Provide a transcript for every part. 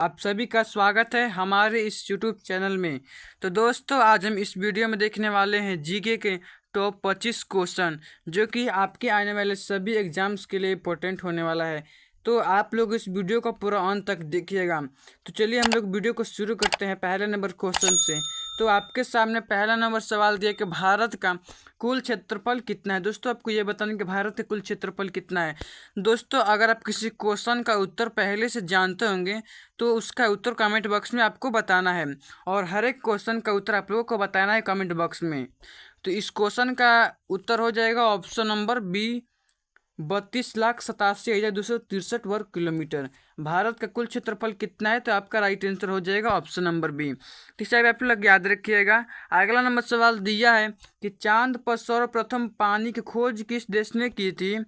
आप सभी का स्वागत है हमारे इस YouTube चैनल में। तो दोस्तों, आज हम इस वीडियो में देखने वाले हैं जीके के टॉप 25 क्वेश्चन, जो कि आपके आने वाले सभी एग्जाम्स के लिए इम्पोर्टेंट होने वाला है। तो आप लोग इस वीडियो को पूरा अंत तक देखिएगा। तो चलिए हम लोग वीडियो को शुरू करते हैं पहले नंबर क्वेश्चन से। तो आपके सामने पहला नंबर सवाल दिया कि भारत का कुल क्षेत्रफल कितना है। दोस्तों, आपको ये बताने कि भारत का कुल क्षेत्रफल कितना है। दोस्तों, अगर आप किसी क्वेश्चन का उत्तर पहले से जानते होंगे तो उसका उत्तर कमेंट बॉक्स में आपको बताना है, और हर एक क्वेश्चन का उत्तर आप लोगों को बताना है कमेंट बॉक्स में। तो इस क्वेश्चन का उत्तर हो जाएगा ऑप्शन नंबर बी, 32,87,263 वर्ग किलोमीटर। भारत का कुल क्षेत्रफल कितना है, तो आपका राइट आंसर हो जाएगा ऑप्शन नंबर बी। तो इसे आप लोग याद रखिएगा। अगला नंबर सवाल दिया है कि चांद पर सर्वप्रथम पानी की खोज किस देश ने की थी।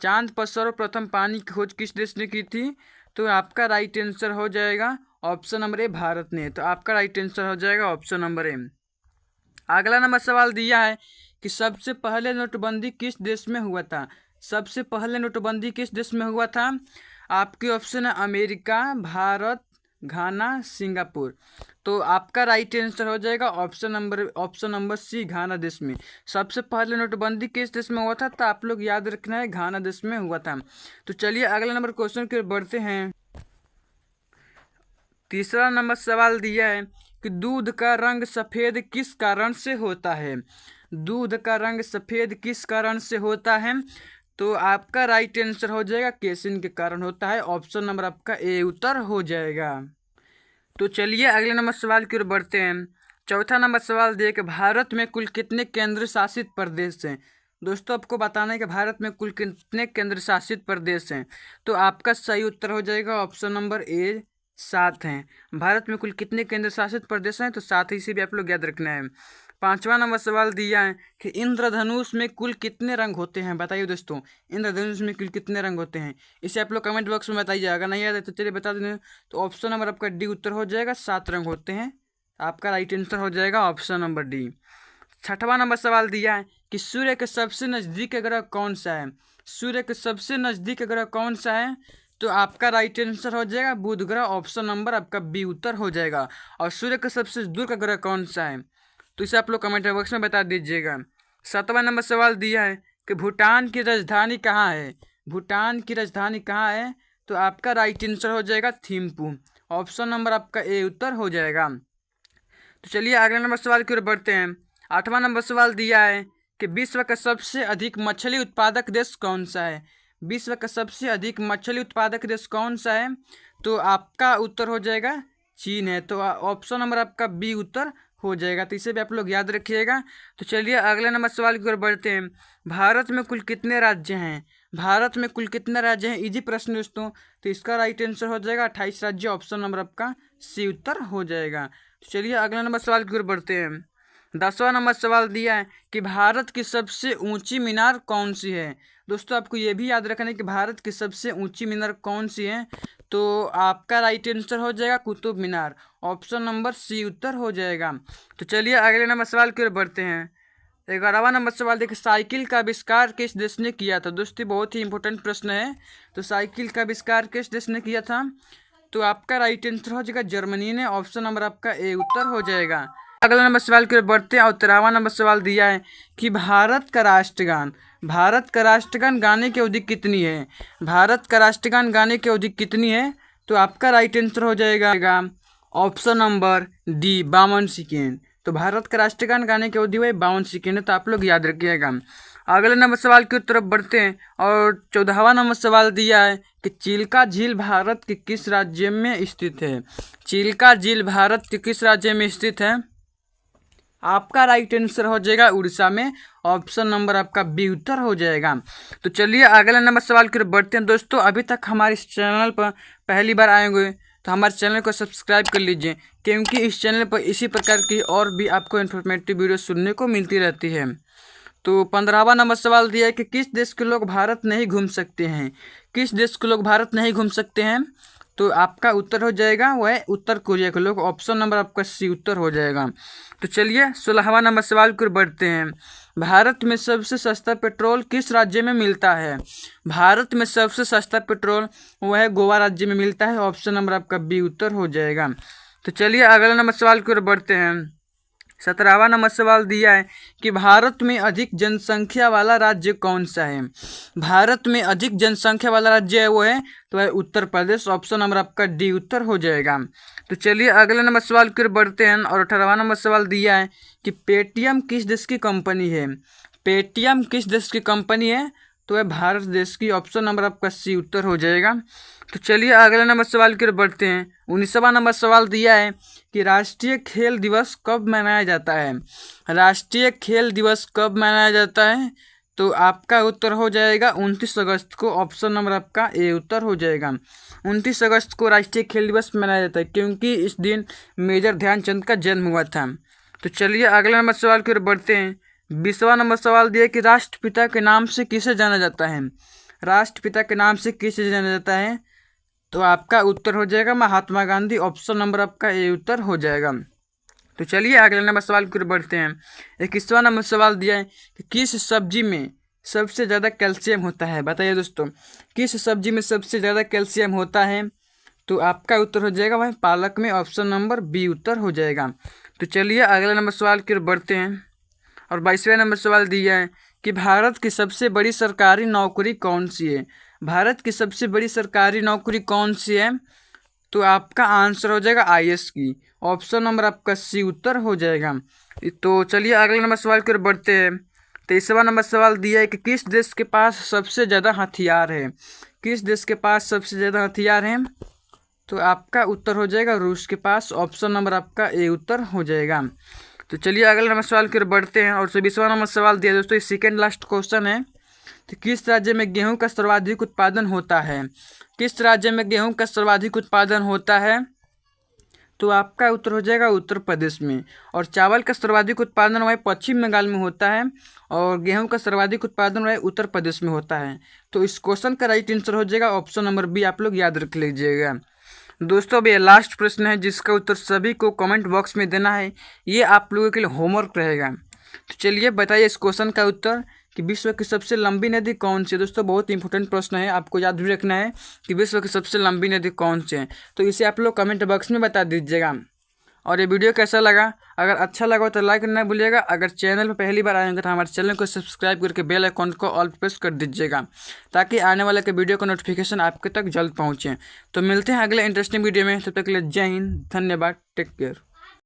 चांद पर सर्वप्रथम पानी की खोज किस देश ने की थी, तो आपका राइट आंसर हो जाएगा ऑप्शन नंबर ए, भारत ने। तो आपका राइट आंसर हो जाएगा ऑप्शन नंबर ए। अगला नंबर सवाल दिया है कि सबसे पहले नोटबंदी किस देश में हुआ था। सबसे पहले नोटबंदी किस देश में हुआ था। आपके ऑप्शन है अमेरिका, भारत, घाना, सिंगापुर। तो आपका राइट आंसर हो जाएगा ऑप्शन नंबर सी, घाना देश में। सबसे पहले नोटबंदी किस देश में हुआ था, तो आप लोग याद रखना है घाना देश में हुआ था। तो चलिए अगला नंबर क्वेश्चन की ओर बढ़ते हैं। तीसरा नंबर सवाल दिया है कि दूध का रंग सफ़ेद किस कारण से होता है। दूध का रंग सफ़ेद किस कारण से होता है, तो आपका राइट आंसर हो जाएगा केसिन के कारण होता है। ऑप्शन नंबर आपका ए उत्तर हो जाएगा। तो चलिए अगले नंबर सवाल की ओर बढ़ते हैं। चौथा नंबर सवाल दिया कि भारत में कुल कितने केंद्र शासित प्रदेश हैं। दोस्तों, आपको बताना है कि भारत में कुल कितने केंद्र शासित प्रदेश हैं, तो आपका सही उत्तर हो जाएगा ऑप्शन नंबर ए, 7 हैं। भारत में कुल कितने केंद्र शासित प्रदेश हैं, तो 7 ही से भी आप लोग याद रखना है। पांचवा नंबर सवाल दिया है कि इंद्रधनुष में कुल कितने रंग होते हैं। बताइए दोस्तों, इंद्रधनुष में कुल कितने रंग होते हैं। इसे आप लोग कमेंट बॉक्स में बताइए। अगर नहीं याद है तो चलिए बता दें। तो ऑप्शन नंबर आपका डी उत्तर हो जाएगा, 7 रंग होते हैं। आपका राइट आंसर हो जाएगा ऑप्शन नंबर डी। छठवां नंबर सवाल दिया है कि सूर्य के सबसे नज़दीक ग्रह कौन सा है। सूर्य के सबसे नज़दीक ग्रह कौन सा है, तो आपका राइट आंसर हो जाएगा बुध ग्रह। ऑप्शन नंबर आपका बी उत्तर हो जाएगा। और सूर्य के सबसे दूर का ग्रह कौन सा है, तो इसे आप लोग कमेंट बॉक्स में बता दीजिएगा। सातवां नंबर सवाल दिया है कि भूटान की राजधानी कहाँ है। भूटान की राजधानी कहाँ है, तो आपका राइट आंसर हो जाएगा थिम्पू। ऑप्शन नंबर आपका ए उत्तर हो जाएगा। तो चलिए अगले नंबर सवाल की ओर बढ़ते हैं। आठवां नंबर सवाल दिया है कि विश्व का सबसे अधिक मछली उत्पादक देश कौन सा है। विश्व का सबसे अधिक मछली उत्पादक देश कौन सा है, तो आपका उत्तर हो जाएगा चीन है। तो ऑप्शन नंबर आपका बी उत्तर हो जाएगा। तो इसे भी आप लोग याद रखिएगा। तो चलिए अगले नंबर सवाल की ओर बढ़ते हैं। भारत में कुल कितने राज्य हैं। भारत में कुल कितने राज्य हैं, इजी प्रश्न दोस्तों। तो इसका राइट आंसर हो जाएगा 28 राज्य। ऑप्शन नंबर आपका सी उत्तर हो जाएगा। तो चलिए अगले नंबर सवाल की ओर बढ़ते हैं। 10वां नंबर सवाल दिया है कि भारत की सबसे ऊंची मीनार कौन सी है। दोस्तों, आपको ये भी याद रखना है कि भारत की सबसे ऊंची मीनार कौन सी है, तो आपका राइट आंसर हो जाएगा Qutub Minar. Option number C उत्तर हो जाएगा। तो चलिए अगले नंबर सवाल की ओर बढ़ते हैं। 11वां नंबर सवाल देखिए, साइकिल का आविष्कार किस देश ने किया था। दोस्तों, बहुत ही इंपॉर्टेंट प्रश्न है। तो साइकिल का आविष्कार किस देश ने किया था, तो आपका राइट आंसर हो जाएगा जर्मनी ने। ऑप्शन नंबर आपका ए उत्तर हो जाएगा। अगला नंबर सवाल की ओर बढ़ते हैं। और 13वां नंबर सवाल दिया है कि भारत का राष्ट्रगान गाने की अवधि कितनी है। भारत का राष्ट्रगान गाने की अवधि कितनी है, तो आपका राइट आंसर हो जाएगा ऑप्शन नंबर डी, 52 सेकेंड। तो भारत का राष्ट्रगान गाने की अवधि वही 52 सेकेंड है। तो आप लोग याद रखिएगा। अगले नंबर सवाल की तरफ बढ़ते हैं। और 14वां नंबर सवाल दिया है कि चिल्का झील भारत के किस राज्य में स्थित है। चिल्का झील भारत के किस राज्य में स्थित है, आपका राइट आंसर हो जाएगा उड़ीसा में। ऑप्शन नंबर आपका बी उत्तर हो जाएगा। तो चलिए अगले नंबर सवाल की ओर बढ़ते हैं। दोस्तों, अभी तक हमारे इस चैनल पर पहली बार आए हुए तो हमारे चैनल को सब्सक्राइब कर लीजिए, क्योंकि इस चैनल पर इसी प्रकार की और भी आपको इन्फॉर्मेटिव वीडियो सुनने को मिलती रहती है। तो 15वां नंबर सवाल दिया है कि किस देश के लोग भारत नहीं घूम सकते हैं। किस देश के लोग भारत नहीं घूम सकते हैं, तो आपका उत्तर हो जाएगा वह उत्तर कोरिया के लोग। ऑप्शन नंबर आपका सी उत्तर हो जाएगा। तो चलिए 16वां नंबर सवाल की ओर बढ़ते हैं। भारत में सबसे सस्ता पेट्रोल किस राज्य में मिलता है? भारत में सबसे सस्ता पेट्रोल वह गोवा राज्य में मिलता है। ऑप्शन नंबर आपका बी उत्तर हो जाएगा। तो चलिए अगला नंबर सवाल की ओर बढ़ते हैं। 17वां नंबर सवाल दिया है कि भारत में अधिक जनसंख्या वाला राज्य कौन सा है? भारत में अधिक जनसंख्या वाला राज्य है वो है तो है उत्तर प्रदेश। ऑप्शन नंबर आपका डी उत्तर हो जाएगा। तो चलिए अगले नंबर सवाल की ओर बढ़ते हैं और 18वां नंबर सवाल दिया है कि पेटीएम किस देश की कंपनी है? पेटीएम किस देश की कंपनी है? तो है भारत देश की। ऑप्शन नंबर आपका सी उत्तर हो जाएगा। तो चलिए अगले नंबर सवाल की ओर बढ़ते हैं। 19वां नंबर सवाल दिया है कि राष्ट्रीय खेल दिवस कब मनाया जाता है? राष्ट्रीय खेल दिवस कब मनाया जाता है? तो आपका उत्तर हो जाएगा 29 अगस्त को। ऑप्शन नंबर आपका ए उत्तर हो जाएगा। 29 अगस्त को राष्ट्रीय खेल दिवस मनाया जाता है क्योंकि इस दिन मेजर ध्यानचंद का जन्म हुआ था। तो चलिए अगले नंबर सवाल की ओर बढ़ते हैं। 20वां नंबर सवाल दिया कि राष्ट्रपिता के नाम से किसे जाना जाता है? राष्ट्रपिता के नाम से किसे जाना जाता है? तो आपका उत्तर हो जाएगा महात्मा गांधी। ऑप्शन नंबर आपका ए उत्तर हो जाएगा। तो चलिए अगले नंबर सवाल की ओर बढ़ते हैं। 21वां नंबर सवाल दिया है कि किस सब्जी में सबसे ज़्यादा कैल्शियम होता है? बताइए दोस्तों, किस सब्जी में सबसे ज़्यादा कैल्शियम होता है? तो आपका उत्तर हो जाएगा वह पालक में। ऑप्शन नंबर बी उत्तर हो जाएगा। तो चलिए अगले नंबर सवाल की ओर बढ़ते हैं और 22वें नंबर सवाल दिया है कि भारत की सबसे बड़ी सरकारी नौकरी कौन सी है? भारत की सबसे बड़ी सरकारी नौकरी कौन सी है? तो आपका आंसर हो जाएगा आईएएस की। ऑप्शन नंबर आपका सी उत्तर हो जाएगा। तो चलिए अगले नंबर सवाल की ओर बढ़ते हैं। 23वां नंबर सवाल दिया है कि किस देश के पास सबसे ज़्यादा हथियार है? किस देश के पास सबसे ज़्यादा हथियार हैं? तो आपका उत्तर हो जाएगा रूस के पास। ऑप्शन नंबर आपका ए उत्तर हो जाएगा। तो चलिए अगले नंबर सवाल की ओर बढ़ते हैं और 24वां नंबर सवाल दिया दोस्तों, ये सेकेंड लास्ट क्वेश्चन है। तो किस राज्य में गेहूं का सर्वाधिक उत्पादन होता है? किस राज्य में गेहूं का सर्वाधिक उत्पादन होता है? तो आपका उत्तर हो जाएगा उत्तर प्रदेश में। और चावल का सर्वाधिक उत्पादन वह पश्चिम बंगाल में होता है और गेहूं का सर्वाधिक उत्पादन वह उत्तर प्रदेश में होता है। तो इस क्वेश्चन का राइट आंसर हो जाएगा ऑप्शन नंबर बी। आप लोग याद रख लीजिएगा। दोस्तों अब ये लास्ट प्रश्न है जिसका उत्तर सभी को कमेंट बॉक्स में देना है। ये आप लोगों के लिए होमवर्क रहेगा। तो चलिए बताइए इस क्वेश्चन का उत्तर कि विश्व की सबसे लंबी नदी कौन सी है? दोस्तों बहुत इंपॉर्टेंट प्रश्न है, आपको याद भी रखना है कि विश्व की सबसे लंबी नदी कौन सी है। तो इसे आप लोग कमेंट बॉक्स में बता दीजिएगा। और ये वीडियो कैसा लगा? अगर अच्छा लगा तो लाइक करना भूलिएगा। अगर चैनल पर पहली बार आएंगे तो हमारे चैनल को सब्सक्राइब करके बेल आइकॉन को ऑल प्रेस कर दीजिएगा ताकि आने वाले के वीडियो का नोटिफिकेशन आपके तक जल्द पहुँचे। तो मिलते हैं अगले इंटरेस्टिंग वीडियो में। तब तक के लिए जय हिंद, धन्यवाद, टेक केयर।